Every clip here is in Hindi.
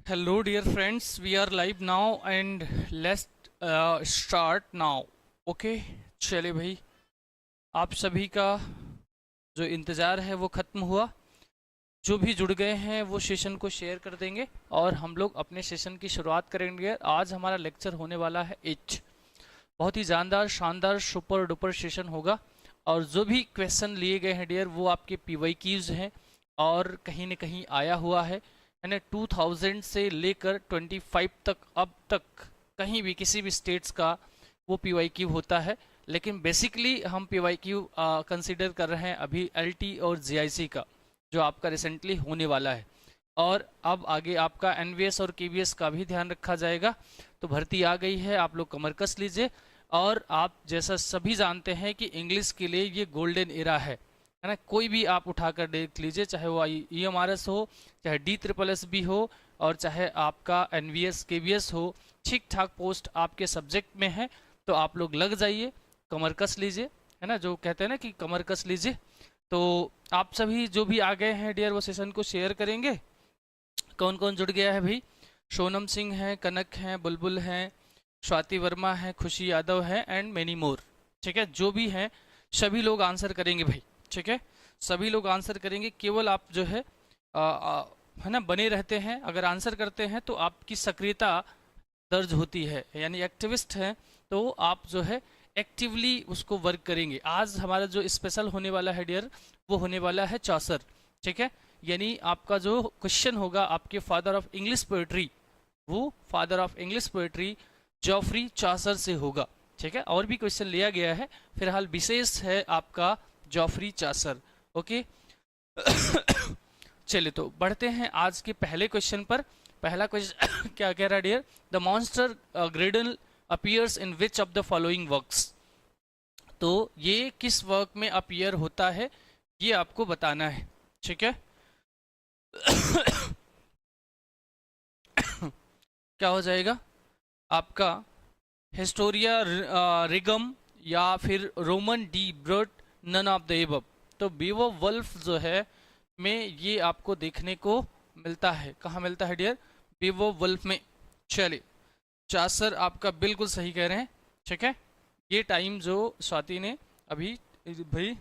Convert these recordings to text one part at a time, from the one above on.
Hello, dear friends. We are live now and let's start now. Okay, चले भाई, आप सभी का जो इंतज़ार है वो ख़त्म हुआ। जो भी जुड़ गए हैं वो सेशन को शेयर कर देंगे और हम लोग अपने सेशन की शुरुआत करेंगे। आज हमारा लेक्चर होने वाला है एच, बहुत ही जानदार शानदार सुपर डुपर सेशन होगा। और जो भी क्वेश्चन लिए गए हैं डियर वो आपके पीवाईक्यूज हैं और कहीं न कहीं आया हुआ है। यानी 2000 से लेकर 25 तक अब तक कहीं भी किसी भी स्टेट्स का वो पीवाईक्यू होता है। लेकिन बेसिकली हम पीवाईक्यू कंसीडर कर रहे हैं अभी एलटी और जीआईसी का, जो आपका रिसेंटली होने वाला है। और अब आगे आपका एनवीएस और केवीएस का भी ध्यान रखा जाएगा। तो भर्ती आ गई है, आप लोग कमर कस लीजिए। और आप जैसा सभी जानते हैं कि इंग्लिश के लिए ये गोल्डन एरा है ना। कोई भी आप उठाकर देख लीजिए, चाहे वो ईएमआरएस हो, चाहे DSSS हो, और चाहे आपका एनवीएस केवीएस हो, ठीक ठाक पोस्ट आपके सब्जेक्ट में है। तो आप लोग लग जाइए, कमर कस लीजिए, है ना, जो कहते हैं ना कि कमर कस लीजिए। तो आप सभी जो भी आ गए हैं डियर वो सेशन को शेयर करेंगे। कौन कौन जुड़ गया है भाई? सोनम सिंह है, कनक है, बुलबुल है, स्वाति वर्मा है, खुशी यादव है एंड मेनी मोर। ठीक है, जो भी हैं सभी लोग आंसर करेंगे भाई। ठीक है, सभी लोग आंसर करेंगे। केवल आप जो है है ना बने रहते हैं। अगर आंसर करते हैं तो आपकी सक्रियता दर्ज होती है, यानी एक्टिविस्ट हैं तो आप जो है एक्टिवली उसको वर्क करेंगे। आज हमारा जो स्पेशल होने वाला है डियर वो होने वाला है चौसर। ठीक है, यानी आपका जो क्वेश्चन होगा आपके फादर ऑफ इंग्लिश पोएट्री, वो father of English poetry Geoffrey Chaucer से होगा। ठीक है, और भी क्वेश्चन लिया गया है, फिलहाल विशेष है आपका जॉफ्री चौसर। ओके चलिए तो बढ़ते हैं आज के पहले क्वेश्चन पर। पहला क्वेश्चन क्या कह रहा है dear? The monster Grendel appears in which of the following works. तो ये किस वर्क में अपीयर होता है ये आपको बताना है। ठीक है क्या हो जाएगा आपका? हिस्टोरिया रिगम या फिर Roman de Brut, none of the above. तो बीवोवुल्फ जो है में ये आपको देखने को मिलता है। कहाँ मिलता है डियर? बीवोवुल्फ में। चलिए, चासर आपका बिल्कुल सही कह रहे हैं। ठीक है, ये टाइम जो स्वाति ने अभी भाई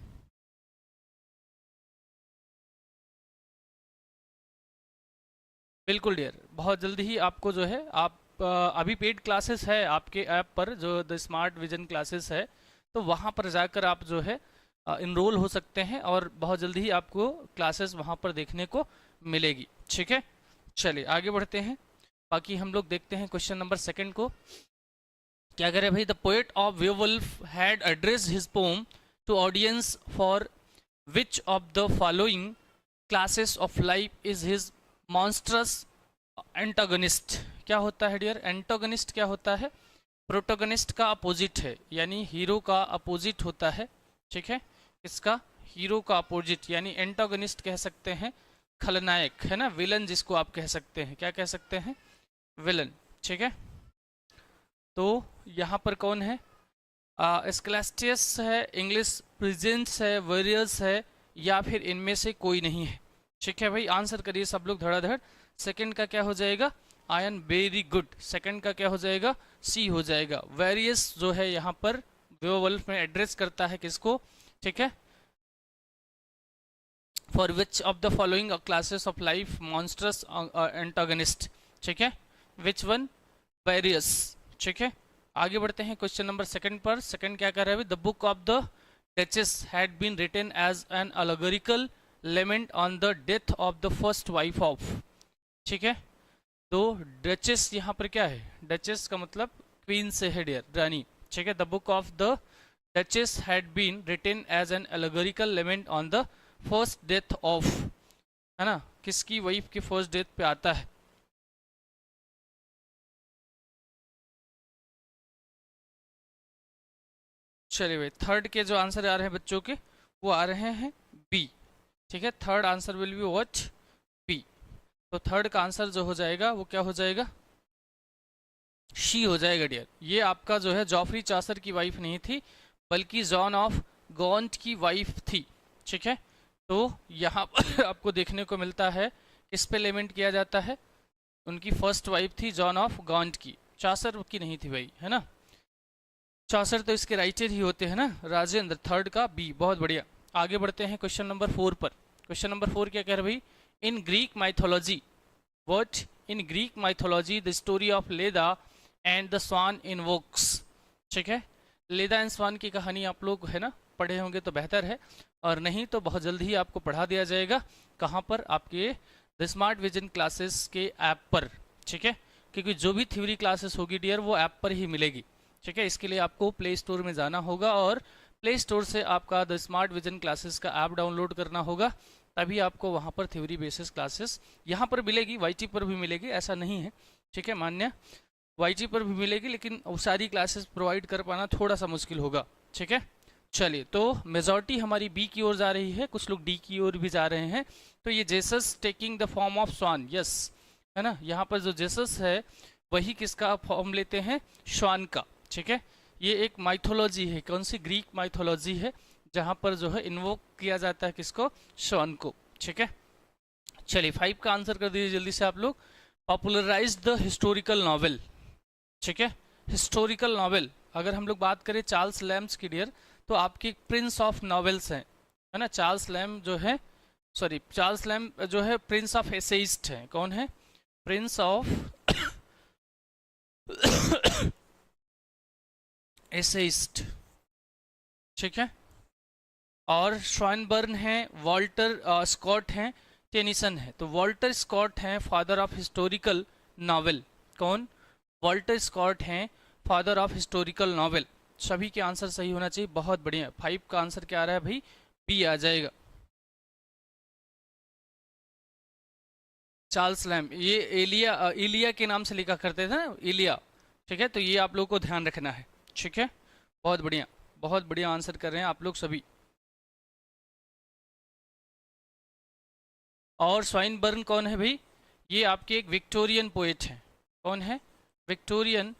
बिल्कुल डियर, बहुत जल्दी ही आपको जो है आप अभी पेड क्लासेस है आपके ऐप पर, जो द स्मार्ट विजन क्लासेस है, तो वहाँ पर जाकर आप जो है इनरोल हो सकते हैं और बहुत जल्दी ही आपको क्लासेस वहाँ पर देखने को मिलेगी। ठीक है, चलिए आगे बढ़ते हैं। बाकी हम लोग देखते हैं क्वेश्चन नंबर सेकंड को क्या करे भाई। The poet of Beowulf had addressed his poem to audience for which of the following classes of life is his monstrous antagonist. क्या होता है डियर? एंटागनिस्ट क्या होता है? प्रोटोगनिस्ट का अपोजिट है, यानी हीरो का अपोजिट होता है। ठीक है, इसका हीरो का अपोजिट यानी एंटागनिस्ट कह सकते हैं, खलनायक, है ना, विलन जिसको आप कह सकते हैं। क्या कह सकते हैं? विलन। ठीक है, तो यहाँ पर कौन है? स्कैलास्टियस है, इंग्लिश प्रेजेंस है, वेरियस है, या फिर इनमें से कोई नहीं है। ठीक है भाई, आंसर करिए सब लोग धड़ाधड़। सेकंड का क्या हो जाएगा? Ion, very good. सेकंड का क्या हो जाएगा? सी हो जाएगा। वेरियस जो है यहाँ पर बेओवुल्फ में एड्रेस करता है किसको? ठीक है, for which of the following classes of life monsters antagonist. ठीक है, विच वन? वेरियस। ठीक है, आगे बढ़ते हैं क्वेश्चन नंबर सेकंड पर। सेकंड क्या कर रहा है? The book of the duchess had been written as an allegorical lament on the death of the first wife of. ठीक है, तो डचेस यहाँ पर क्या है? डचेस का मतलब क्वीन से है डियर, रानी। ठीक है, the book of the duchess had been written as an allegorical lament on the first death of, है ना, किसकी वाइफ की फर्स्ट डेथ पे आता है? चलिए भाई, थर्ड के जो आंसर आ रहे हैं बच्चों के वो आ रहे हैं बी। ठीक है, third answer will be what? B. तो थर्ड का आंसर जो हो जाएगा वो क्या हो जाएगा? शी हो जाएगा डियर। ये आपका जो है जॉफ्री चासर की वाइफ नहीं थी, बल्कि जॉन ऑफ गॉन्ट की वाइफ थी। ठीक है, तो यहाँ पर आपको देखने को मिलता है किस पे लेमेंट किया जाता है? उनकी फर्स्ट वाइफ थी जॉन ऑफ गॉन्ट की, चासर की नहीं थी भाई, है ना। चासर तो इसके राइटर ही होते हैं ना, राजेंद्र, थर्ड का बी, बहुत बढ़िया। आगे बढ़ते हैं क्वेश्चन नंबर 4 पर। क्वेश्चन नंबर 4 क्या कह रहे भाई, in Greek mythology what, in Greek mythology the story of Leda and the swan invokes. ठीक है, लेदा एंड स्वान की कहानी आप लोग है ना पढ़े होंगे तो बेहतर है, और नहीं तो बहुत जल्द ही आपको पढ़ा दिया जाएगा। कहाँ पर, आपके द स्मार्ट विजन क्लासेस के ऐप पर। ठीक है, क्योंकि जो भी थ्योरी क्लासेस होगी डियर वो ऐप पर ही मिलेगी। ठीक है, इसके लिए आपको प्ले स्टोर में जाना होगा और प्ले स्टोर से आपका द स्मार्ट विजन क्लासेस का ऐप डाउनलोड करना होगा, तभी आपको वहाँ पर थ्योरी बेसिस क्लासेस यहाँ पर मिलेगी, वाईटी पर भी मिलेगी, ऐसा नहीं है। ठीक है, मान्य, वाईटी पर भी मिलेगी, लेकिन वो सारी क्लासेस प्रोवाइड कर पाना थोड़ा सा मुश्किल होगा। ठीक है, चलिए, तो मेजॉरिटी हमारी बी की ओर जा रही है, कुछ लोग डी की ओर भी जा रहे हैं। तो ये Jesus taking the form of swan, yes, है ना, यहाँ पर जो जेसस है वही किसका फॉर्म लेते हैं, श्वान का। ठीक है, ये एक माइथोलॉजी है, कौन सी, ग्रीक माइथोलॉजी है, जहाँ पर जो है इन्वोक किया जाता है किसको, श्वान को। ठीक है, चलिए 5 का आंसर कर दीजिए जल्दी से आप लोग। Popularize the historical novel. ठीक है, हिस्टोरिकल नॉवेल अगर हम लोग बात करें चार्ल्स लैम्स की डियर, तो आपके प्रिंस ऑफ नॉवेल्स हैं, है ना। चार्ल्स लैम जो है, सॉरी, चार्ल्स लैम जो है प्रिंस ऑफ एसेइस्ट है। कौन है, प्रिंस ऑफ एसेइस्ट। ठीक है, और श्वानबर्न है, वॉल्टर स्कॉट हैं, टेनिसन है। तो वॉल्टर स्कॉट हैं फादर ऑफ हिस्टोरिकल नॉवेल। कौन, वॉल्टर स्कॉट हैं फादर ऑफ हिस्टोरिकल नॉवेल। सभी के आंसर सही होना चाहिए, बहुत बढ़िया। 5 का आंसर क्या आ रहा है भाई, बी आ जाएगा। चार्ल्स लैम, ये इलिया के नाम से लिखा करते थे ना, इलिया। ठीक है, तो ये आप लोग को ध्यान रखना है। ठीक है, बहुत बढ़िया, बहुत बढ़िया आंसर कर रहे हैं आप लोग सभी। और स्वाइनबर्न कौन है भाई, ये आपके एक विक्टोरियन पोएट हैं। कौन है, विक्टोरियन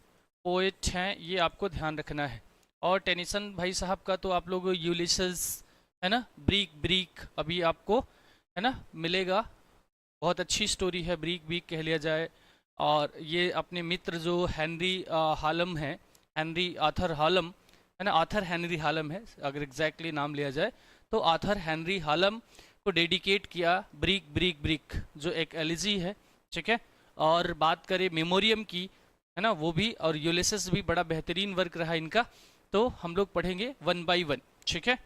पोएट हैं, ये आपको ध्यान रखना है। और टेनिसन भाई साहब का तो आप लोग यूलिसेस, है ना, ब्रीक ब्रीक अभी आपको है ना मिलेगा, बहुत अच्छी स्टोरी है, ब्रीक ब्रीक कह लिया जाए। और ये अपने मित्र जो हेनरी हालम है, हेनरी आर्थर हालम, है ना, आर्थर हेनरी हालम है अगर एग्जैक्टली नाम लिया जाए, तो आर्थर हेनरी हालम को डेडिकेट किया ब्रीक ब्रीक ब्रीक, जो एक एलिजी है। ठीक है, और बात करें मेमोरियम की, है ना, वो भी, और यूलिसेस भी बड़ा बेहतरीन वर्क रहा इनका। तो हम लोग पढ़ेंगे 1 बाई 1। ठीक है,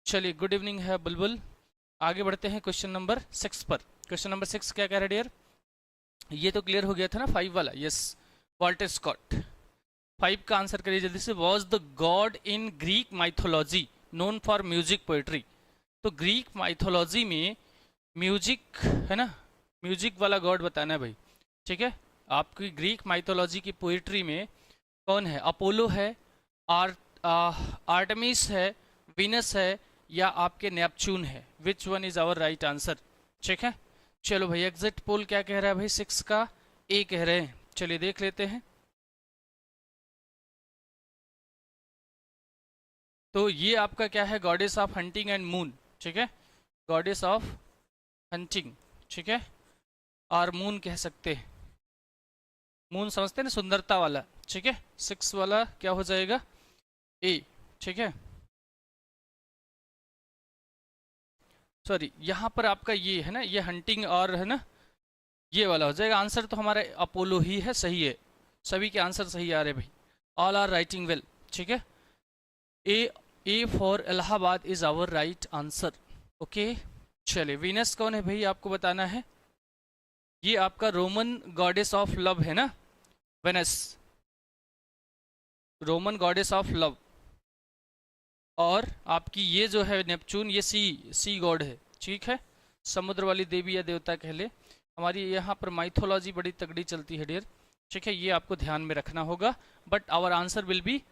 चलिए, गुड इवनिंग है बुलबुल। आगे बढ़ते हैं क्वेश्चन नंबर 6 पर। क्वेश्चन नंबर 6 क्या कह रहा है डियर, ये तो क्लियर हो गया था ना 5 वाला, यस, वॉल्टर स्कॉट। 5 का आंसर करिए जल्दी से। Was the God in Greek mythology known for music poetry. तो ग्रीक माइथोलॉजी में म्यूजिक, है ना, म्यूजिक वाला गॉड बताना है भाई। ठीक है, आपकी ग्रीक माइथोलॉजी की पोएट्री में कौन है, अपोलो है, आर्टेमिस है, वीनस है, या आपके नेपच्यून है। Which one is our right answer. ठीक है, चलो भाई, एग्जिट पोल क्या कह रहा है भाई, 6 का ए कह रहे हैं। चलिए देख लेते हैं। तो ये आपका क्या है, goddess of hunting and moon. ठीक है, गॉडेस ऑफ हंटिंग, ठीक है, और मून कह सकते हैं, मून समझते हैं ना, सुंदरता वाला। ठीक है, 6 वाला क्या हो जाएगा, ए। ठीक है, सॉरी, यहाँ पर आपका ये है ना, ये हंटिंग और है ना, ये वाला हो जाएगा। आंसर तो हमारा अपोलो ही है, सही है, सभी के आंसर सही आ रहे भाई, ऑल आर राइटिंग वेल। ठीक है, A for Allahabad is our right answer. Okay, चलिए, वीनस कौन है भाई, आपको बताना है। ये आपका रोमन गॉडेस ऑफ लव है ना, Venus, Roman goddess of love. और आपकी ये जो है नेपच्यून, ये सी गॉड है। ठीक है, समुद्र वाली देवी या देवता कह ले। हमारी यहाँ पर माइथोलॉजी बड़ी तगड़ी चलती है डियर। ठीक है, ये आपको ध्यान में रखना होगा। But our answer will be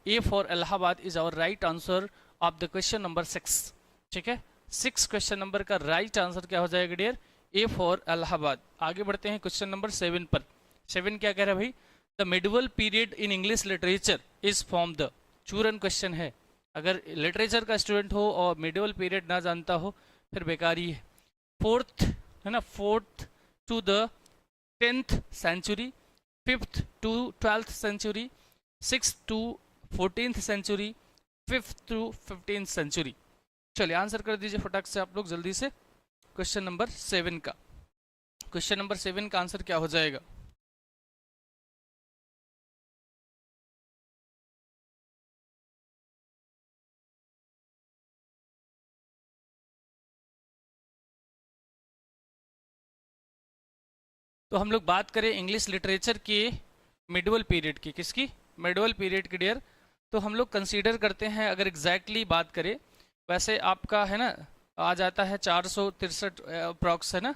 A for Allahabad is our right answer of the question number 6। ठीक है, 6 क्वेश्चन नंबर का राइट आंसर क्या हो जाएगा डियर, ए फॉर इलाहाबाद। आगे बढ़ते हैं क्वेश्चन नंबर 7 पर। 7 क्या कह रहा है भाई, the medieval period in English literature is from the, चूरन क्वेश्चन है, अगर लिटरेचर का स्टूडेंट हो और मिडिवल पीरियड ना जानता हो फिर बेकार ही है। 4th है ना, 4th to the 10th century, 5th to 12th century, 6th to 14th century, 5th to 15th century. चलिए आंसर कर दीजिए फटाक से आप लोग जल्दी से क्वेश्चन नंबर 7 का। क्वेश्चन नंबर 7 का आंसर क्या हो जाएगा? तो हम लोग बात करें इंग्लिश लिटरेचर के मिडवल पीरियड की, किसकी? मिडवल पीरियड की डियर। तो हम लोग कंसीडर करते हैं, अगर एग्जैक्टली बात करें, वैसे आपका है ना आ जाता है 463 अप्रॉक्स, है ना।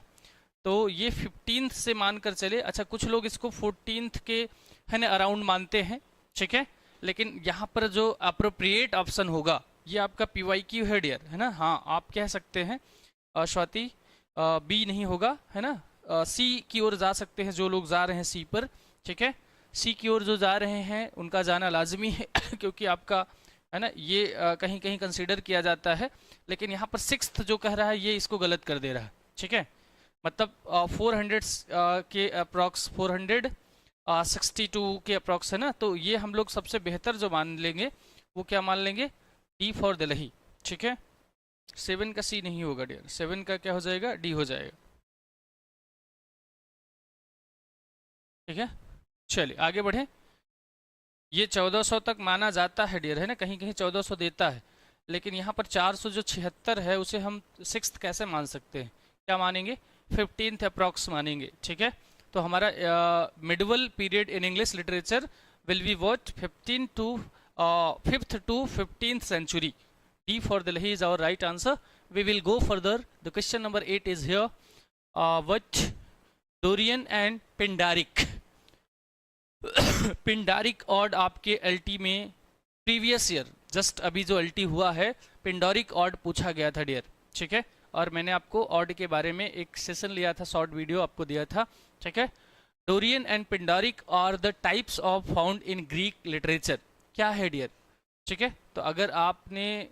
तो ये 15th से मानकर चले। अच्छा, कुछ लोग इसको 14th के है ना अराउंड मानते हैं, ठीक है। लेकिन यहाँ पर जो अप्रोप्रिएट ऑप्शन होगा ये आपका PYQ है डियर, है ना। हाँ, आप कह सकते हैं स्वाति, बी नहीं होगा, है ना। सी की ओर जा सकते हैं जो लोग जा रहे हैं सी पर, ठीक है। सी की ओर जो जा रहे हैं उनका जाना लाजमी है क्योंककि आपका है ना ये कहीं कहीं कंसीडर किया जाता है। लेकिन यहाँ पर 6th जो कह रहा है ये इसको गलत कर दे रहा है, ठीक है। मतलब 400 के अप्रॉक्स, 462 के अप्रॉक्स, है ना। तो ये हम लोग सबसे बेहतर जो मान लेंगे वो क्या मान लेंगे? डी फॉर दिल्ली, ठीक है। 7 का सी नहीं होगा डियर, 7 का क्या हो जाएगा? डी हो जाएगा, ठीक है। चलिए आगे बढ़े। ये 1400 तक माना जाता है डियर, है ना, कहीं कहीं 1400 देता है। लेकिन यहाँ पर 400 जो 76 है उसे हम 6th कैसे मान सकते हैं? क्या मानेंगे? 15th अप्रॉक्स मानेंगे, ठीक है। तो हमारा medieval period in English literature will be what? 5th to 15th century. D for Delhi is our right answer. We will go further. The question number 8 is here. What Dorian and Pindaric. पिंडारिक odd आपके एलटी में प्रीवियस ईयर जस्ट अभी जो एलटी हुआ है पिंडारिक ऑड पूछा गया था डियर, ठीक है। और मैंने आपको ऑड के बारे में एक सेशन लिया था, शॉर्ट वीडियो आपको दिया था, ठीक है। Dorian and Pindaric are the types of found in Greek literature. क्या है डियर, ठीक है। तो अगर आपने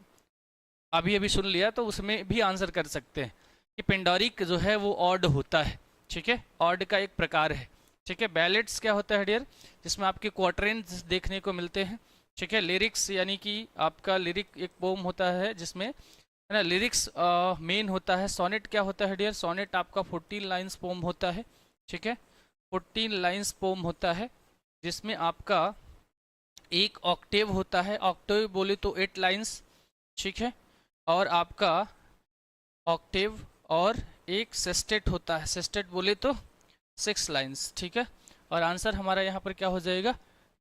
अभी अभी सुन लिया तो उसमें भी आंसर कर सकते हैं कि पिंडारिक जो है वो ऑड होता है, ठीक है। ऑड का एक प्रकार है, ठीक है। बैलेट्स क्या होता है डियर? जिसमें आपके क्वार्टरेंस देखने को मिलते हैं, ठीक है। लिरिक्स यानी कि आपका लिरिक एक पोम होता है जिसमें है ना लिरिक्स मेन होता है। सोनेट क्या होता है डियर? सोनेट आपका 14 लाइन्स पोम होता है, ठीक है। 14 लाइन्स पोम होता है जिसमें आपका एक ऑक्टेव होता है। ऑक्टेव बोले तो 8 लाइन्स, ठीक है। और आपका ऑक्टेव और एक सेस्टेट होता है, सेस्टेट बोले तो 6 लाइन्स, ठीक है। और आंसर हमारा यहाँ पर क्या हो जाएगा?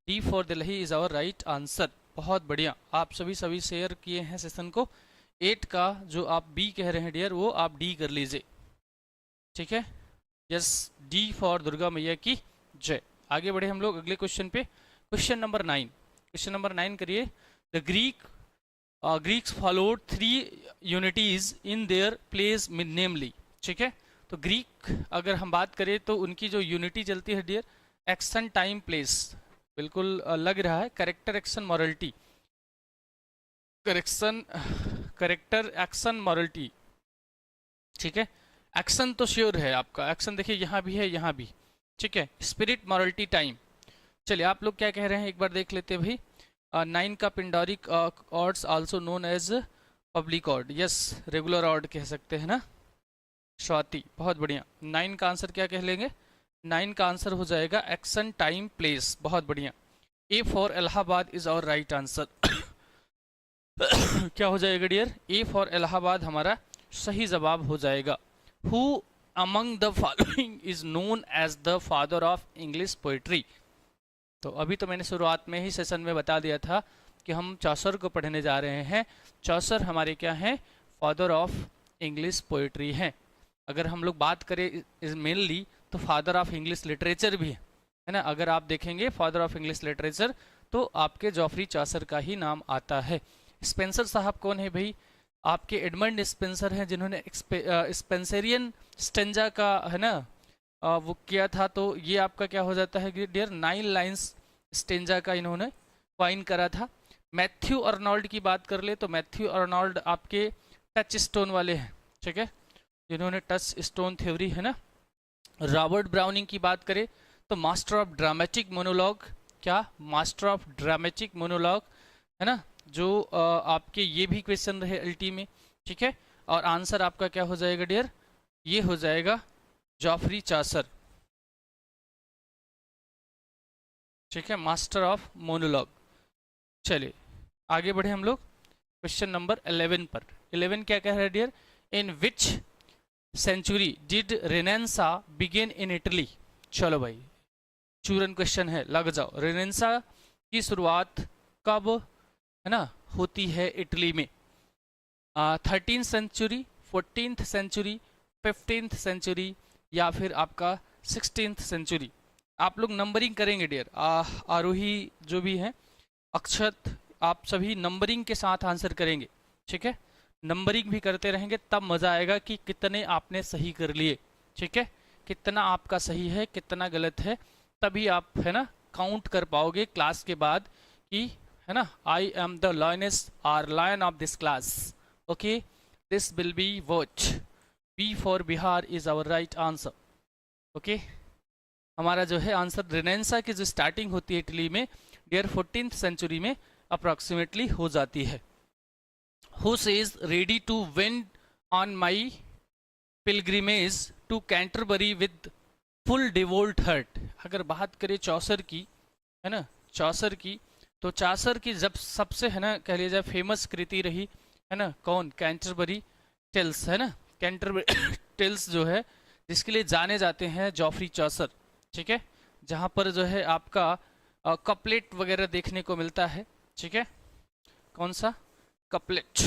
D for Delhi is our right answer. बहुत बढ़िया, आप सभी शेयर किए हैं सेशन को। 8 का जो आप बी कह रहे हैं डियर वो आप डी कर लीजिए, ठीक है। यस, डी फॉर दुर्गा मैया की जय। आगे बढ़े हम लोग अगले क्वेश्चन पे। क्वेश्चन नंबर 9, क्वेश्चन नंबर 9 करिए। The Greeks followed 3 unities in their place namely, ठीक है। तो ग्रीक अगर हम बात करें तो उनकी जो यूनिटी चलती है डियर, एक्शन टाइम प्लेस, बिल्कुल लग रहा है character action morality, character action morality, ठीक है। एक्शन तो श्योर है आपका, एक्शन देखिए यहाँ भी है यहाँ भी, ठीक है। Spirit morality time. चलिए आप लोग क्या कह रहे हैं एक बार देख लेते हैं भाई। 9 का Pindaric odes also known as public ode, yes regular ode कह सकते हैं ना स्वाति, बहुत बढ़िया। 9 का आंसर क्या कह लेंगे? 9 का आंसर हो जाएगा एक्शन टाइम प्लेस, बहुत बढ़िया। A for Allahabad is our right answer. क्या हो जाएगा डियर? ए फॉर इलाहाबाद हमारा सही जवाब हो जाएगा। Who among the following is known as the father of English poetry. तो अभी तो मैंने शुरुआत में ही सेशन में बता दिया था कि हम चौसर को पढ़ने जा रहे हैं। चौसर हमारे क्या हैं? फादर ऑफ इंग्लिश पोइट्री हैं। अगर हम लोग बात करें मेनली तो फादर ऑफ इंग्लिश लिटरेचर भी है ना। अगर आप देखेंगे फादर ऑफ इंग्लिश लिटरेचर तो आपके जॉफरी चौसर का ही नाम आता है। स्पेंसर साहब कौन है भाई? आपके एडमंड स्पेंसर हैं जिन्होंने स्पेंसरियन स्टेंजा का है ना वो किया था। तो ये आपका क्या हो जाता है डियर? 9 लाइन्स स्टेंजा का इन्होंने क्वाइन करा था। मैथ्यू अर्नोल्ड की बात कर ले तो मैथ्यू अर्नोल्ड आपके टच स्टोन वाले हैं, ठीक है, जिन्होंने टच स्टोन थ्योरी है ना रॉबर्ट ब्राउनिंग की बात करें तो मास्टर ऑफ ड्रामेटिक मोनोलॉग, क्या मास्टर ऑफ ड्रामेटिक मोनोलॉग है ना, जो आपके ये भी क्वेश्चन रहे अल्टी में, ठीक है। और आंसर आपका क्या हो जाएगा डियर, ये हो जाएगा जॉफ्री चासर, ठीक है, मास्टर ऑफ मोनोलॉग। चलिए आगे बढ़े हम लोग क्वेश्चन नंबर 11 पर। 11 क्या कह रहा है dear, in which century did Renaissance begin in Italy. चलो भाई चूरन क्वेश्चन है, लग जाओ। रेनेसा की शुरुआत कब है ना होती है इटली में, 13th century, 14th century, 15th century या फिर आपका 16th सेंचुरी। आप लोग नंबरिंग करेंगे डियर, आरोही जो भी है, अक्षत, आप सभी नंबरिंग के साथ आंसर करेंगे, ठीक है। नंबरिंग भी करते रहेंगे तब मज़ा आएगा कि कितने आपने सही कर लिए, ठीक है, कितना आपका सही है कितना गलत है, तभी आप है ना काउंट कर पाओगे क्लास के बाद कि है ना, I am the lioness or lion of this class, okay, this will be watch, B for Bihar is our right answer, okay. हमारा जो है आंसर रेनेसा की जो स्टार्टिंग होती है इटली में डियर 14th सेंचुरी में अप्रॉक्सीमेटली हो जाती है। Who says ready to wend on my pilgrimage to Canterbury with full डिवोल्ट हर्ट। अगर बात करें चौसर की है ना, चौसर की, तो चौसर की जब सबसे है ना कह लीजिए फेमस कृति रही है ना, कौन, कैंटरबरी टेल्स है ना, कैंटरबरी टेल्स जो है जिसके लिए जाने जाते हैं जॉफ्री चौसर, ठीक है, जहाँ पर जो है आपका कपलेट वगैरह देखने को मिलता है, ठीक है, कौन सा कपलेट,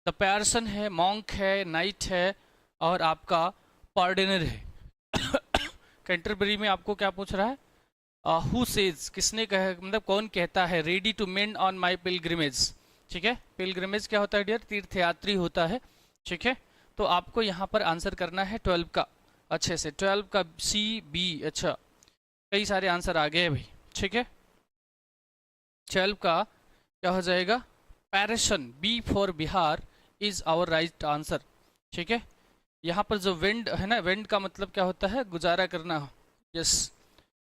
द पैरसन है, मॉन्क है, नाइट है और आपका पार्डनर है। कैंटरबरी में आपको क्या पूछ रहा है, हु सेज, किसने कहा, मतलब कौन कहता है, ready to mend on my pilgrimage, ठीक है। पिलग्रिमेज क्या होता है डियर, तीर्थयात्री होता है, ठीक है। तो आपको यहाँ पर आंसर करना है 12 का, अच्छे से 12 का सी बी, अच्छा कई सारे आंसर आ गए हैं भाई, ठीक है। 12 का क्या हो जाएगा, parson, B for Bihar is our right answer, ठीक है। यहाँ पर जो वेंड है ना, वेंड का मतलब क्या होता है, गुजारा करना, यस।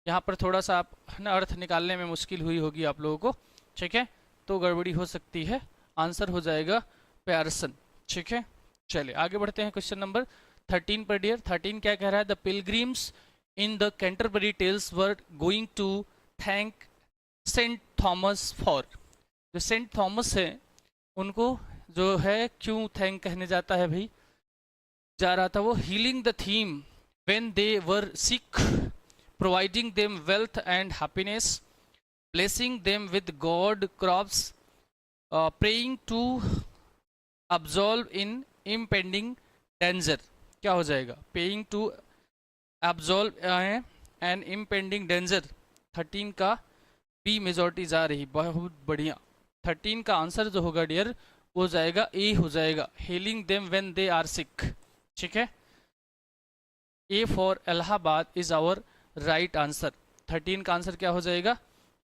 यहाँ पर थोड़ा सा आप है ना अर्थ निकालने में मुश्किल हुई होगी आप लोगों को, ठीक है, तो गड़बड़ी हो सकती है, आंसर हो जाएगा पैरसन, ठीक है। चलिए आगे बढ़ते हैं क्वेश्चन नंबर 13 पर डियर। 13 क्या कह रहा है, the pilgrims in the Canterbury Tales were going to thank Saint Thomas for. जो सेंट थॉमस है उनको जो है क्यों थैंक कहने जाता है भाई, जा रहा था वो, healing the theme when they were sick, providing them wealth and happiness, blessing them with God crops, praying to absolve in impending danger। क्या हो जाएगा, paying to absolve an impending danger। 13 का बी मेजॉरिटी जा रही, बहुत बढ़िया। 13 का आंसर जो होगा डियर वो जाएगा ए हो जाएगा, healing them when they are sick, ठीक है। A for Allahabad is our right answer. 13 का आंसर क्या हो जाएगा,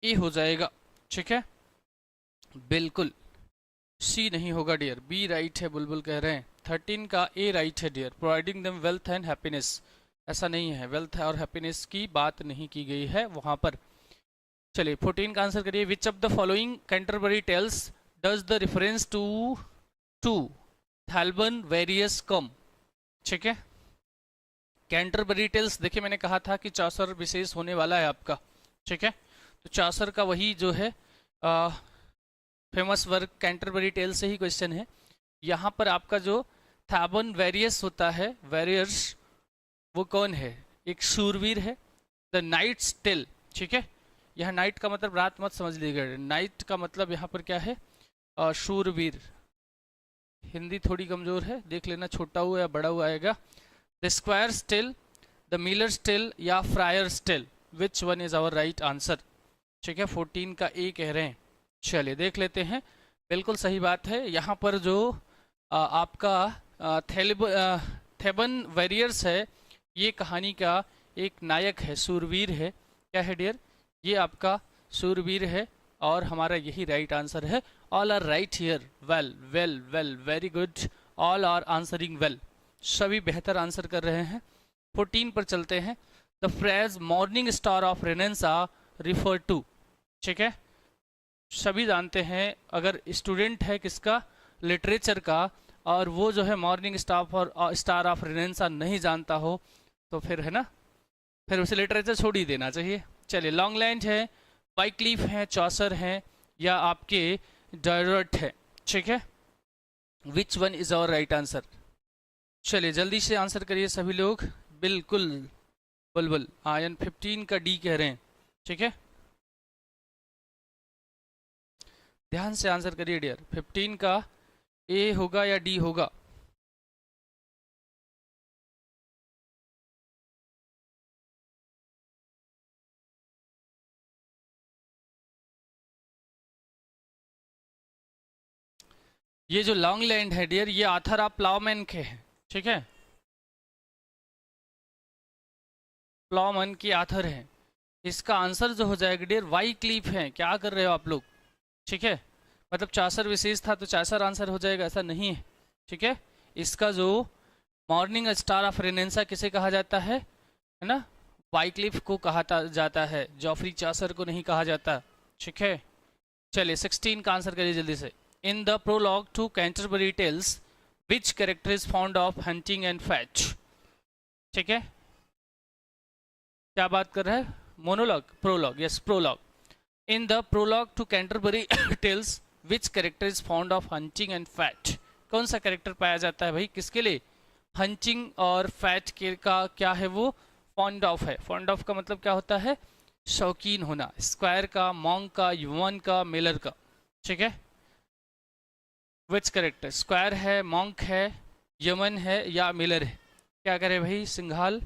ए हो जाएगा, ठीक है, बिल्कुल। सी नहीं होगा डियर, बी राइट है, बुलबुल कह रहे हैं। 13 का ए राइट है dear, providing them wealth and happiness, ऐसा नहीं है, वेल्थ और हैप्पीनेस की बात नहीं की गई है वहां पर। चलिए 14 का आंसर करिए, which of the following Canterbury tales does the reference to to thalben various come, ठीक है। कैंटरबरी टेल्स, देखिए मैंने कहा था कि चौसर विशेष होने वाला है आपका, ठीक है, तो चौसर का वही जो है फेमस वर्क कैंटरबरी टेल्स से ही क्वेश्चन है। यहाँ पर आपका जो थैबन वेरियस होता है, वेरियर्स, वो कौन है, एक शूरवीर है, द नाइट्स टेल, ठीक है। यह नाइट का मतलब रात मत समझ लीजिएगा, नाइट का मतलब यहाँ पर क्या है, शूरवीर। हिंदी थोड़ी कमजोर है, देख लेना छोटा हुआ या बड़ा हुआ आएगा। The squire tale, the miller tale या friar tale, which one is our right answer, ठीक है। 14 का ए कह रहे हैं। चलिए देख लेते हैं, बिल्कुल सही बात है। यहाँ पर जो आपका थेबन वेरियर्स है, ये कहानी का एक नायक है, सूरवीर है, क्या है डियर, ये आपका सूरवीर है और हमारा यही राइट आंसर है। All are right here. Well well well, very good. All are answering well. सभी बेहतर आंसर कर रहे हैं। 14 पर चलते हैं। The phrase morning star of Renaissance refer to. ठीक है, सभी जानते हैं, अगर स्टूडेंट है किसका, लिटरेचर का, और वो जो है मॉर्निंग स्टार ऑफ रेनेसा नहीं जानता हो तो फिर है ना, फिर उसे लिटरेचर छोड़ ही देना चाहिए। चलिए, लॉन्गलैंड है, वाइक्लीफ है, चौसर है, या आपके डायरट है। ठीक है, which one is our right answer? चलिए जल्दी से आंसर करिए सभी लोग। बिल्कुल बुलबुल आयन 15 का डी कह रहे हैं। ठीक है, ध्यान से आंसर करिए डियर। 15 का ए होगा या डी होगा? ये जो लॉन्गलैंड है डियर, ये आथर आप प्लावमैन के हैं। ठीक है, प्लावमैन की आथर है। इसका आंसर जो हो जाएगा डियर वाई क्लीफ है। क्या कर रहे हो आप लोग? ठीक है, मतलब चासर विशेष था तो चासर आंसर हो जाएगा, ऐसा नहीं है। ठीक है, इसका जो मॉर्निंग स्टार ऑफ रेनेसा किसे कहा जाता है ना, वाइक्लिफ को कहा जाता है, जॉफरी चासर को नहीं कहा जाता। ठीक है, चलिए 16 का आंसर करिए जल्दी से। In the prologue to Canterbury Tales which character is fond of hunting and fetch? ठीक है, क्या बात कर रहा है? Monologue, prologue, yes prologue. In the prologue to Canterbury Tales which character is found of hunting and fat? कौन सा कैरेक्टर पाया जाता है भाई किसके लिए? हंटिंग और फैट के का क्या है वो? फॉन्ड ऑफ है। फॉन्ड ऑफ का मतलब क्या होता है? शौकीन होना। स्क्वायर का, मॉन्क का, यूवन का, मिलर का। ठीक है, विच कैरेक्टर? स्क्वायर है, मॉन्क है, यमन है, या मिलर है? क्या करे भाई सिंघाल?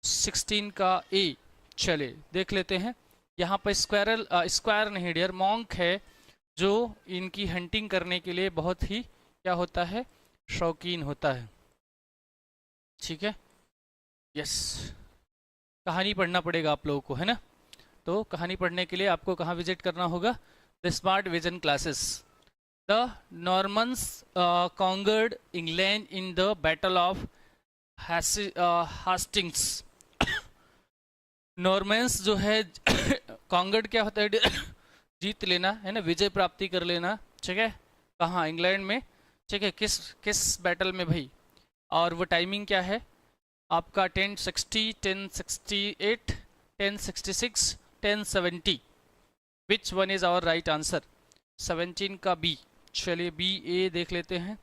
16 का ए। चलिए देख लेते हैं। यहाँ पर स्क्वायर नहीं डियर, मॉन्क है, जो इनकी हंटिंग करने के लिए बहुत ही क्या होता है? शौकीन होता है। ठीक है, यस। कहानी पढ़ना पड़ेगा आप लोगों को, है ना? तो कहानी पढ़ने के लिए आपको कहाँ विजिट करना होगा? The smart vision classes. The Normans conquered England in the battle of Hastings. Normans जो है कॉन्गर्ड क्या होता है? जीत लेना, है ना, विजय प्राप्ति कर लेना। ठीक है, कहाँ? इंग्लैंड में। ठीक है, किस किस बैटल में भाई? और वो टाइमिंग क्या है आपका? 1060, 1068, 1066, 1070। Which one is our right answer? 17 का बी। चलिए बी ए देख लेते हैं।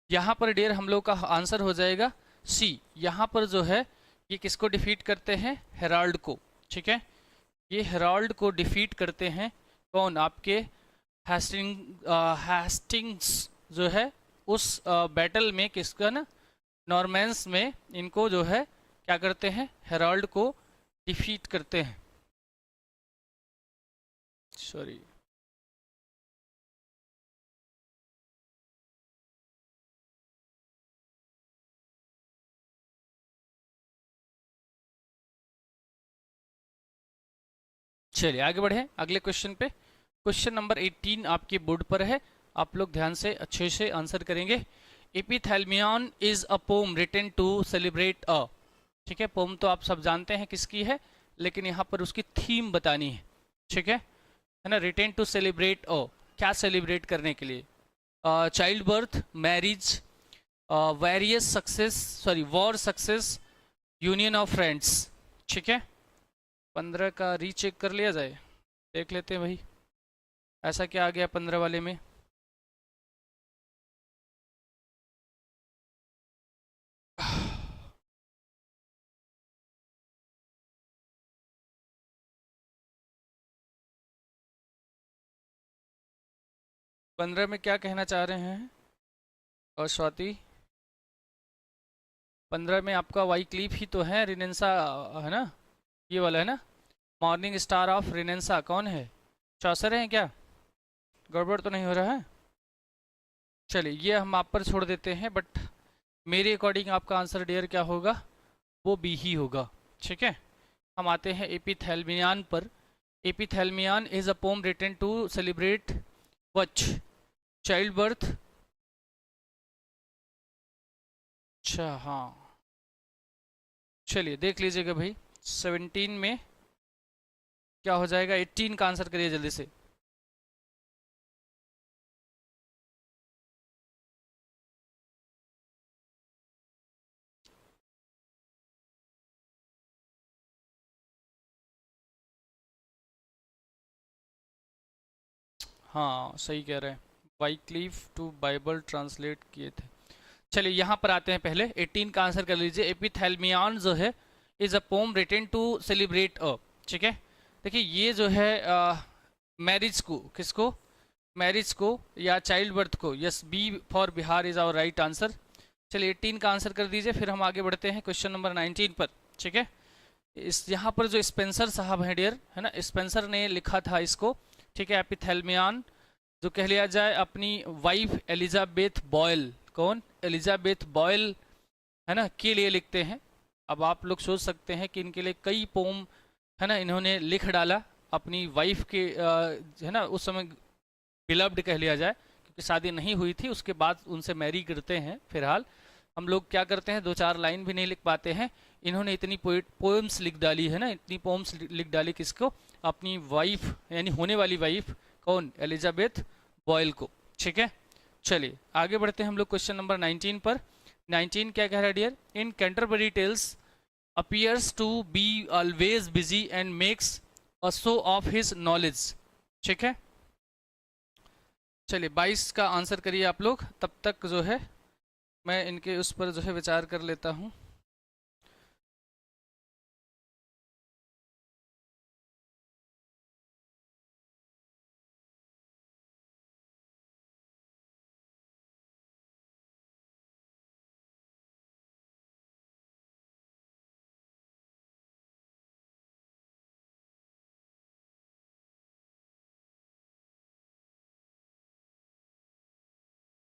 यहाँ पर डियर हम लोग का आंसर हो जाएगा सी। यहाँ पर जो है ये किसको डिफीट करते हैं? हेराल्ड को। ठीक है, ये हेराल्ड को डिफीट करते हैं। कौन? आपके हैस्टिंग्स जो है उस बैटल में किसका ना, नॉर्मन्स में इनको जो है क्या करते हैं? हेराल्ड को डिफीट करते हैं। सॉरी, चलिए आगे बढ़े अगले क्वेश्चन पे। क्वेश्चन नंबर 18 आपके बोर्ड पर है, आप लोग ध्यान से अच्छे से आंसर करेंगे। Epithalamion is a poem written to celebrate a. ठीक है, पोम तो आप सब जानते हैं किसकी है, लेकिन यहाँ पर उसकी थीम बतानी है। ठीक है ना, रिटन टू सेलिब्रेट अ, क्या सेलिब्रेट करने के लिए? Child birth, marriage, various success, sorry war success, union of friends. ठीक है, 15 का रीचेक कर लिया जाए, देख लेते हैं भाई ऐसा क्या आ गया 15 वाले में। पंद्रह में क्या कहना चाह रहे हैं और स्वाति? 15 में आपका वाई क्लीफ ही तो है, रिनेंसा है ना, ये वाला है ना, मॉर्निंग स्टार ऑफ रिनेंसा। कौन है? चौसर है क्या? गड़बड़ तो नहीं हो रहा है? चलिए ये हम आप पर छोड़ देते हैं, बट मेरे अकॉर्डिंग आपका आंसर डियर क्या होगा? वो बी ही होगा। ठीक है, हम आते हैं एपिथैल्मियन पर। Epithalamion is a poem written to celebrate what? Child birth. अच्छा हाँ, चलिए देख लीजिएगा भाई। 17 में क्या हो जाएगा? 18 का आंसर करिए जल्दी से। हाँ सही कह रहे हैं, वाइक्लीफ टू बाइबल ट्रांसलेट किए थे। चलिए यहाँ पर आते हैं, पहले 18 का आंसर कर लीजिए। एपिथेल्मियन जो है is a poem written to celebrate a, ठीक है। देखिए ये जो है मैरिज को, किसको? मैरिज को या चाइल्ड बर्थ को। Yes, B for Bihar is our right answer. चलिए 18 का आंसर कर दीजिए, फिर हम आगे बढ़ते हैं क्वेश्चन नंबर 19 पर, ठीक है। इस यहाँ पर जो स्पेंसर साहब हैं डियर, है ना, स्पेंसर ने लिखा था इसको, ठीक है। एपिथेल्मियन जो कह लिया जाए अपनी वाइफ एलिजाबेथ बॉयल, कौन? एलिजाबेथ बॉयल, है ना, के लिए लिखते हैं। अब आप लोग सोच सकते हैं कि इनके लिए कई पोम, है ना, इन्होंने लिख डाला अपनी वाइफ के, है ना, उस समय बिलव्ड कह लिया जाए, क्योंकि शादी नहीं हुई थी, उसके बाद उनसे मैरी करते हैं। फिलहाल हम लोग क्या करते हैं, 2-4 लाइन भी नहीं लिख पाते हैं। इन्होंने इतनी पोएम्स लिख डाली है ना, इतनी पोम्स लिख डाली, किसको? अपनी वाइफ यानी होने वाली वाइफ, कौन? एलिजाबेथ बॉयल को, ठीक है। चलिए आगे बढ़ते हैं हम लोग क्वेश्चन नंबर 19 पर। 19 क्या कह रहा है dear? In Canterbury Tales appears to be always busy and makes a show of his knowledge, ठीक है। चलिए 22 का आंसर करिए आप लोग, तब तक जो है मैं इनके उस पर जो है विचार कर लेता हूँ।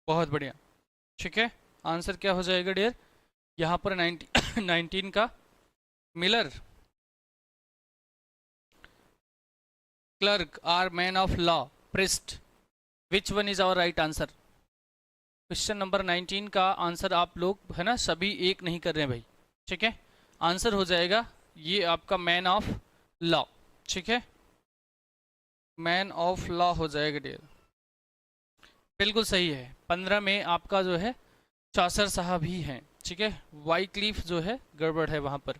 बहुत बढ़िया, ठीक है। आंसर क्या हो जाएगा डियर यहाँ पर? 19 का miller, clerk, or man of law, priest, which one is our right answer? Question number 19 का आंसर आप लोग, है ना, सभी एक नहीं कर रहे हैं भाई, ठीक है। आंसर हो जाएगा ये आपका मैन ऑफ लॉ, ठीक है। मैन ऑफ लॉ हो जाएगा डियर, बिल्कुल सही है। 15 में आपका जो है चौसर साहब ही हैं, ठीक है। वाइक्लीफ जो है गड़बड़ है, वहाँ पर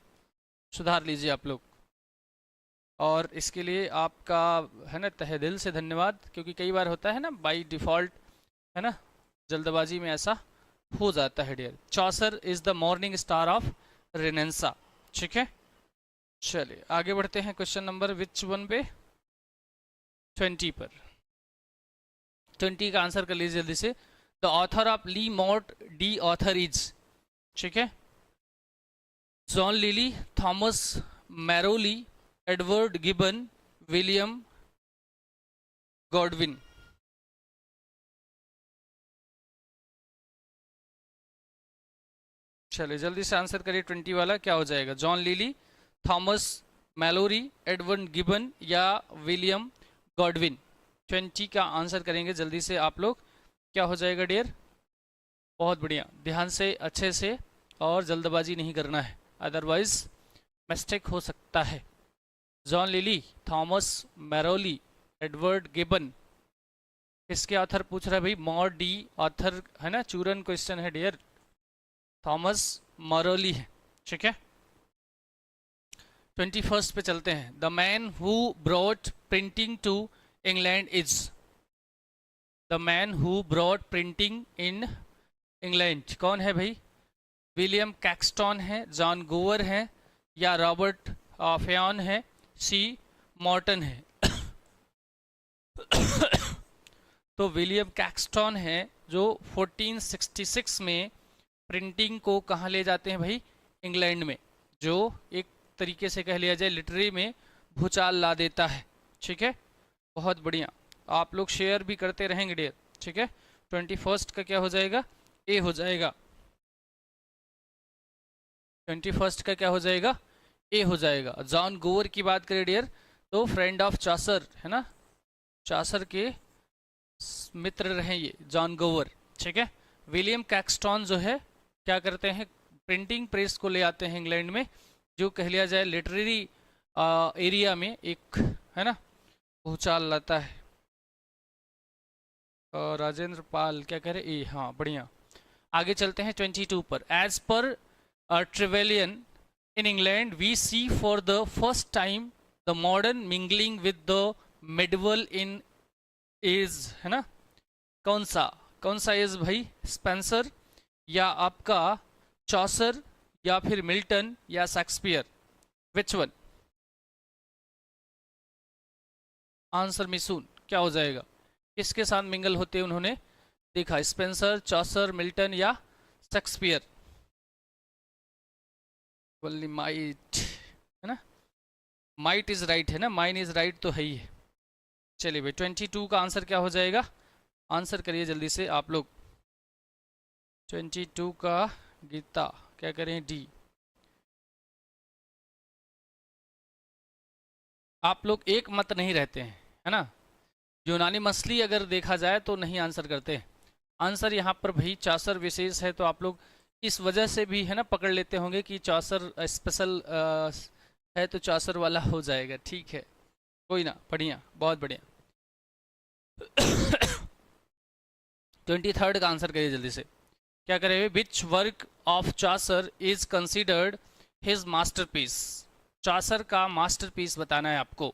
सुधार लीजिए आप लोग। और इसके लिए आपका, है ना, तहे दिल से धन्यवाद, क्योंकि कई बार होता है ना बाय डिफ़ॉल्ट, है ना, जल्दबाजी में ऐसा हो जाता है dear. Chaucer is the morning star of Renaissance, ठीक है। चलिए आगे बढ़ते हैं क्वेश्चन नंबर विच वन पे? 20 पर। 20 का आंसर कर लीजिए जल्दी से। The author of le morte d'Arthur is, ठीक है। John Lyly, Thomas Malory, Edward Gibbon, William Godwin. चलिए जल्दी से आंसर करिए 20 वाला, क्या हो जाएगा? John Lyly, Thomas Malory, Edward Gibbon या विलियम गॉडविन। 20 का आंसर करेंगे जल्दी से आप लोग, क्या हो जाएगा डियर? बहुत बढ़िया, ध्यान से, अच्छे से, और जल्दबाजी नहीं करना है, अदरवाइज मिस्टेक हो सकता है। John Lyly, Thomas Malory, Edward gibbon, इसके ऑथर पूछ रहा है भाई, मॉर डी ऑथर, है ना, चूरन क्वेश्चन है डियर। थॉमस मैरोली है, ठीक है। 21 पे चलते हैं। The man who brought printing to England is, the man who brought printing in England कौन है भाई? विलियम कैक्सटन है, जॉन गोवर है, या रॉबर्ट फेयन है, सी मॉर्टन है? तो विलियम कैक्सटन है, जो 1466 में प्रिंटिंग को कहाँ ले जाते हैं भाई? इंग्लैंड में, जो एक तरीके से कह लिया जाए लिटरेरी में भूचाल ला देता है, ठीक है। बहुत बढ़िया, आप लोग शेयर भी करते रहेंगे डियर, ठीक है। 21 का क्या हो जाएगा? ए हो जाएगा। 21 का क्या हो जाएगा? ए हो जाएगा। जॉन गोवर की बात करें डियर, तो फ्रेंड ऑफ चासर है ना, चासर के मित्र रहे ये जॉन गोवर, ठीक है। विलियम कैक्सटन जो है क्या करते हैं, प्रिंटिंग प्रेस को ले आते हैं इंग्लैंड में, जो कह लिया जाए लिटरेरी एरिया में एक है ना भूचाल लाता है। राजेंद्र पाल क्या कह रहे, हाँ बढ़िया। आगे चलते हैं 22 पर। As per Trevelyan in England we see for the first time the modern mingling with the medieval in age, है ना। कौन सा एज भाई, स्पेंसर या आपका चॉसर या फिर मिल्टन या शेक्सपियर, विच वन? आंसर मिसून क्या हो जाएगा, किसके साथ मिंगल होते उन्होंने देखा, स्पेंसर, चॉसर, मिल्टन या शेक्सपियर? माइट है ना, माइट इज राइट है ना, माइन इज राइट तो है ही है। चलिए भाई 22 का आंसर क्या हो जाएगा, आंसर करिए जल्दी से आप लोग। 22 का गीता क्या करें, डी। आप लोग एक मत नहीं रहते हैं है ना, यूनानी मछली अगर देखा जाए तो नहीं आंसर करते। आंसर यहाँ पर भाई चासर विशेष है, तो आप लोग इस वजह से भी है ना पकड़ लेते होंगे कि चासर स्पेशल है तो चासर वाला हो जाएगा, ठीक है कोई ना, बढ़िया बहुत बढ़िया। 23 का आंसर करिए जल्दी से, क्या करेंगे, which work of Chaucer is considered his masterpiece? Chaucer का मास्टरपीस बताना है आपको,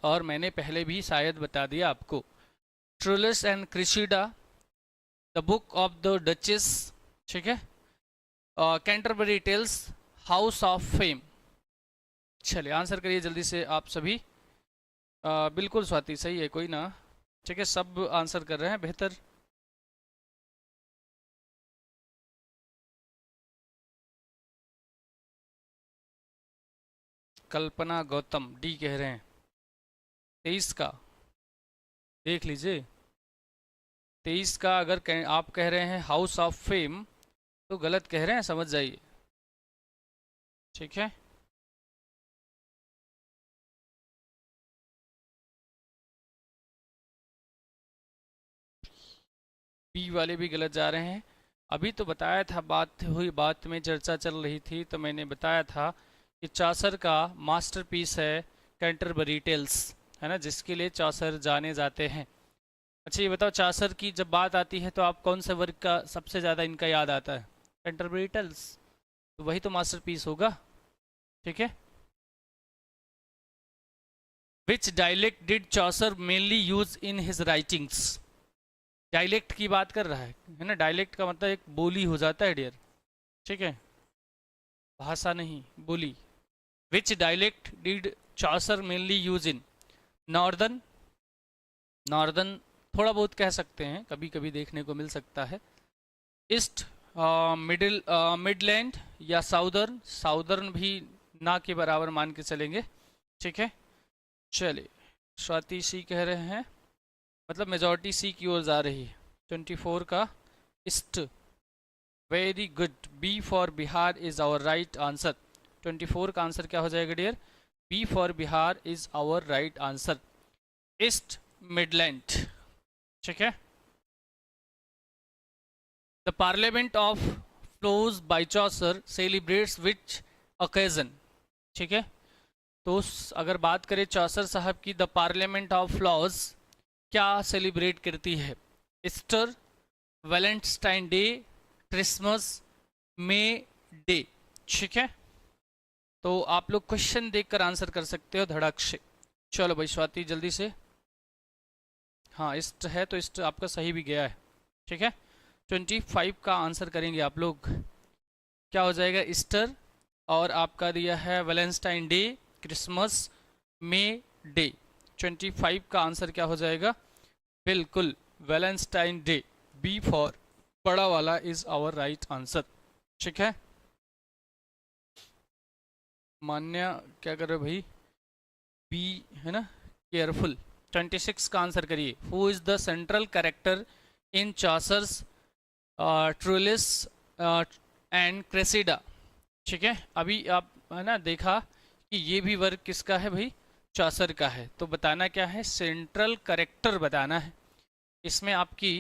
और मैंने पहले भी शायद बता दिया आपको। Troilus and Criseyde, the book of the duchess, ठीक है, Canterbury tales, house of fame. चलिए आंसर करिए जल्दी से आप सभी। बिल्कुल स्वाति सही है, कोई ना, ठीक है सब आंसर कर रहे हैं, बेहतर। कल्पना गौतम डी कह रहे हैं। 23 का देख लीजिए, 23 का अगर आप कह रहे हैं हाउस ऑफ फेम तो गलत कह रहे हैं, समझ जाइए, ठीक है। बी वाले भी गलत जा रहे हैं। अभी तो बताया था, बात में चर्चा चल रही थी तो मैंने बताया था कि चासर का मास्टरपीस है कैंटरबरी टेल्स, है ना, जिसके लिए चासर जाने जाते हैं। अच्छा ये बताओ, चासर की जब बात आती है तो आप कौन से वर्ग का सबसे ज़्यादा इनका याद आता है? कैंटरबरी टेल्स, तो वही तो मास्टरपीस होगा, ठीक है। Which dialect did Chaucer mainly use in his writings? Dialect की बात कर रहा है ना, डायलेक्ट का मतलब एक बोली हो जाता है डियर, ठीक है, भाषा नहीं बोली। Which dialect did Chaucer mainly use in? Northern, northern थोड़ा बहुत कह सकते हैं, कभी कभी देखने को मिल सकता है। ईस्ट, मिडलैंड या साउदर्न? साउदर्न भी ना के बराबर मान के चलेंगे, ठीक है। चलिए स्वाति सी कह रहे हैं, मतलब मेजॉरिटी सी की ओर जा रही है। 24 का east, very good, B for Bihar is our right answer. 24 का आंसर क्या हो जाएगा dear, B for Bihar is our right answer, east midland, ठीक है। The parliament of fowls by Chaucer celebrates which occasion? ठीक है, तो अगर बात करें चौसर साहब की, द पार्लियामेंट ऑफ फ्लॉज क्या सेलिब्रेट करती है? Easter, Valentine Day, Christmas, May Day, ठीक है। तो आप लोग क्वेश्चन देखकर आंसर कर सकते हो धड़क से। चलो भाई स्वाति जल्दी से, हाँ ईस्ट है तो ईस्ट आपका सही भी गया है, ठीक है। 25 का आंसर करेंगे आप लोग, क्या हो जाएगा, ईस्टर, और आपका दिया है Valentine Day, Christmas, May day. 25 का आंसर क्या हो जाएगा, बिल्कुल वैलेंटाइन डे, बी फॉर बड़ा वाला इज आवर राइट आंसर, ठीक है। मान्या क्या कर रहे हो भाई, बी है ना, केयरफुल। 26 का आंसर करिए, who is the central character in Chaucer's Troilus and Criseyde? ठीक है, अभी आप है ना देखा कि ये भी वर्क किसका है भाई, चौसर का है। तो बताना क्या है, सेंट्रल कैरेक्टर बताना है। इसमें आपकी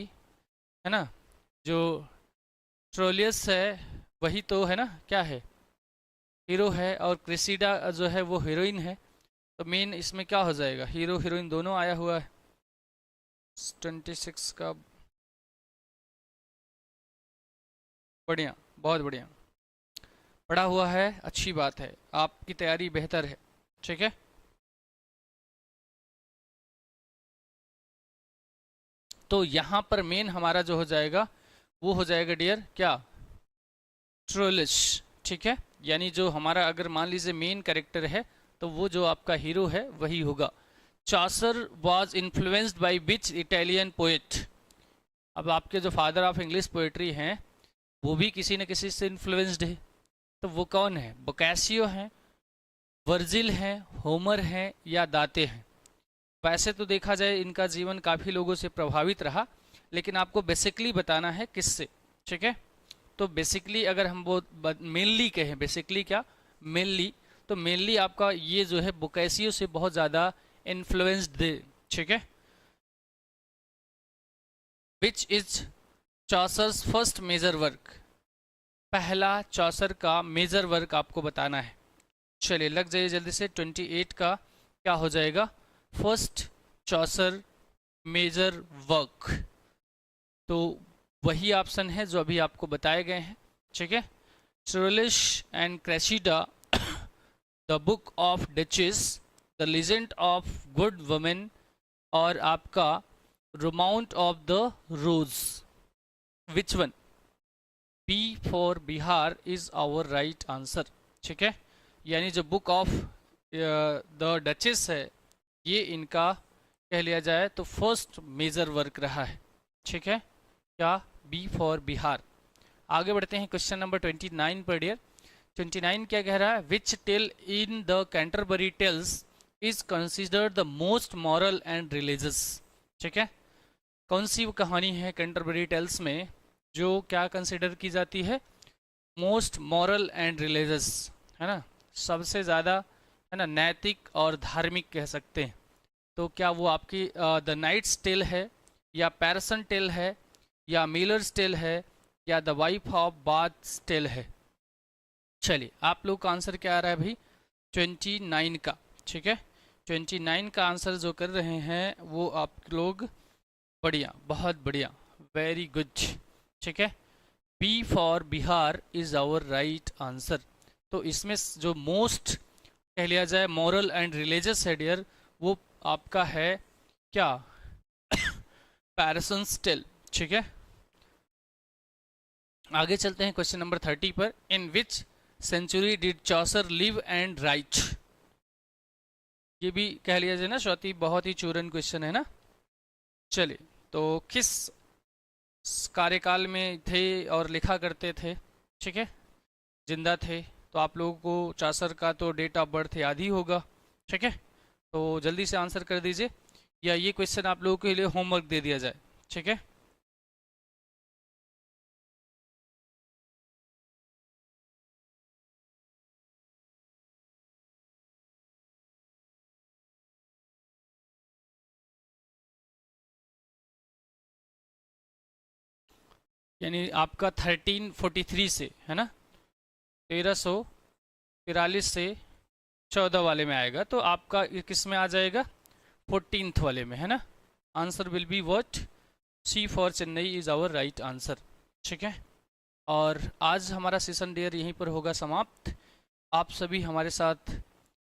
है ना जो ट्रोलियस है वही तो है ना, क्या है, हीरो है, और क्रिसिडा जो है वो हीरोइन है। तो मेन इसमें क्या हो जाएगा, हीरो हीरोइन दोनों आया हुआ है 26 का। बढ़िया, बहुत बढ़िया पढ़ा हुआ है, अच्छी बात है, आपकी तैयारी बेहतर है। ठीक है, तो यहाँ पर मेन हमारा जो हो जाएगा वो हो जाएगा डियर क्या, ट्रोलिश। ठीक है, यानी जो हमारा अगर मान लीजिए मेन कैरेक्टर है तो वो जो आपका हीरो है वही होगा। Chaucer was influenced by which Italian poet. अब आपके जो फादर ऑफ इंग्लिश पोएट्री हैं वो भी किसी न किसी से इन्फ्लुएंस्ड है। तो वो कौन है, बोकासियो हैं, वर्जिल हैं, होमर हैं, या दाते हैं। वैसे तो देखा जाए इनका जीवन काफ़ी लोगों से प्रभावित रहा, लेकिन आपको बेसिकली बताना है किससे। ठीक है, तो बेसिकली अगर हम वो मेनली कहें, बेसिकली क्या, मेनली, तो मेनली आपका ये जो है बोकासियो से बहुत ज़्यादा इन्फ्लुएंस्ड थे। ठीक है, which is Chaucer's first major work. पहला चौसर का मेजर वर्क आपको बताना है। चलिए लग जाइए जल्दी से, 28 का क्या हो जाएगा, फर्स्ट चौसर मेजर वर्क। तो वही ऑप्शन है जो अभी आपको बताए गए हैं। ठीक है, Troilus and Criseyde, the book of duchess, the legend of good women, और आपका romaunt of the rose. Which one, B for Bihar is our right answer. ठीक है, यानी जो बुक ऑफ द डचेस है ये इनका कह लिया जाए तो फर्स्ट मेजर वर्क रहा है। ठीक है, क्या, बी फॉर बिहार। आगे बढ़ते हैं क्वेश्चन नंबर 29 पर डियर। 29 क्या कह रहा है, which tale in the Canterbury Tales is considered the most moral and religious. ठीक है, कौन सी वो कहानी है कैंटरबरी टेल्स में जो क्या कंसिडर की जाती है, मोस्ट मॉरल एंड रिलीजियस, है ना, सबसे ज़्यादा है ना नैतिक और धार्मिक कह सकते हैं। तो क्या वो आपकी द नाइट्स टेल है, या पैरसन टेल है, या मिलर्स टेल है, या the wife of Bath's tale है। चलिए आप लोग का आंसर क्या आ रहा है भाई, 29 का। ठीक है, 29 का आंसर जो कर रहे हैं वो आप लोग, बढ़िया, बहुत बढ़िया, वेरी गुड। ठीक है, B for Bihar is our right answer. तो इसमें जो मोस्ट कह लिया जाए मॉरल एंड रिलीजियस है डियर, वो आपका है क्या, पैरसन्स टेल। ठीक है, आगे चलते हैं क्वेश्चन नंबर 30 पर। In which century did Chaucer live and write. ये भी कह लिया जाए ना श्रुति, बहुत ही चूरन क्वेश्चन है ना। चलिए, तो किस कार्यकाल में थे और लिखा करते थे। ठीक है, जिंदा थे, तो आप लोगों को चासर का तो डेट ऑफ बर्थ याद ही होगा। ठीक है, तो जल्दी से आंसर कर दीजिए, या ये क्वेश्चन आप लोगों के लिए होमवर्क दे दिया जाए। ठीक है, यानी आपका 1343 से है ना, 1343 से 14 वाले में आएगा, तो आपका किस में आ जाएगा, 14th वाले में, है ना। Answer will be what, C for Chennai is our right answer. ठीक है, और आज हमारा सेशन डियर यहीं पर होगा समाप्त। आप सभी हमारे साथ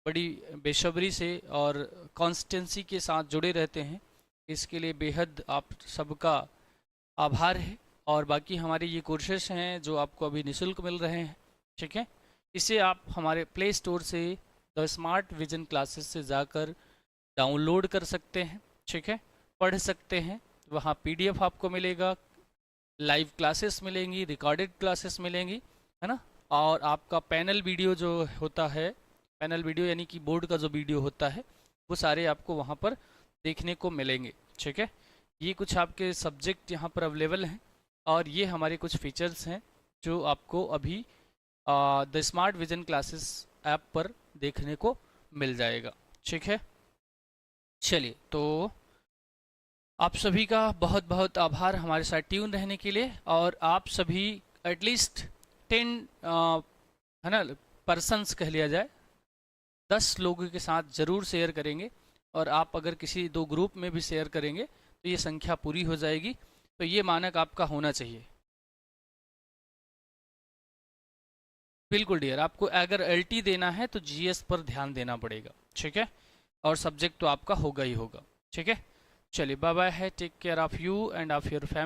बड़ी बेसब्री से और कॉन्स्टेंसी के साथ जुड़े रहते हैं, इसके लिए बेहद आप सबका आभार है। और बाकी हमारे ये कोर्सेस हैं जो आपको अभी निःशुल्क मिल रहे हैं। ठीक है, इसे आप हमारे प्ले स्टोर से द स्मार्ट विजन क्लासेस से जाकर डाउनलोड कर सकते हैं। ठीक है, पढ़ सकते हैं, वहाँ पीडीएफ आपको मिलेगा, लाइव क्लासेस मिलेंगी, रिकॉर्डेड क्लासेस मिलेंगी, है ना। और आपका पैनल वीडियो जो होता है, पैनल वीडियो यानी कि बोर्ड का जो वीडियो होता है, वो सारे आपको वहाँ पर देखने को मिलेंगे। ठीक है, ये कुछ आपके सब्जेक्ट यहाँ पर अवेलेबल हैं, और ये हमारे कुछ फीचर्स हैं जो आपको अभी the smart vision classes app पर देखने को मिल जाएगा। ठीक है, चलिए तो आप सभी का बहुत बहुत आभार हमारे साथ ट्यून रहने के लिए। और आप सभी एटलीस्ट 10 है ना पर्सन्स कह लिया जाए, 10 लोगों के साथ ज़रूर शेयर करेंगे। और आप अगर किसी 2 ग्रुप में भी शेयर करेंगे तो ये संख्या पूरी हो जाएगी। तो ये मानक आपका होना चाहिए। बिल्कुल डियर, आपको अगर एलटी देना है तो जीएस पर ध्यान देना पड़ेगा। ठीक है, और सब्जेक्ट तो आपका होगा ही होगा। ठीक है, चलिए बाय बाय है, take care of you and of your family.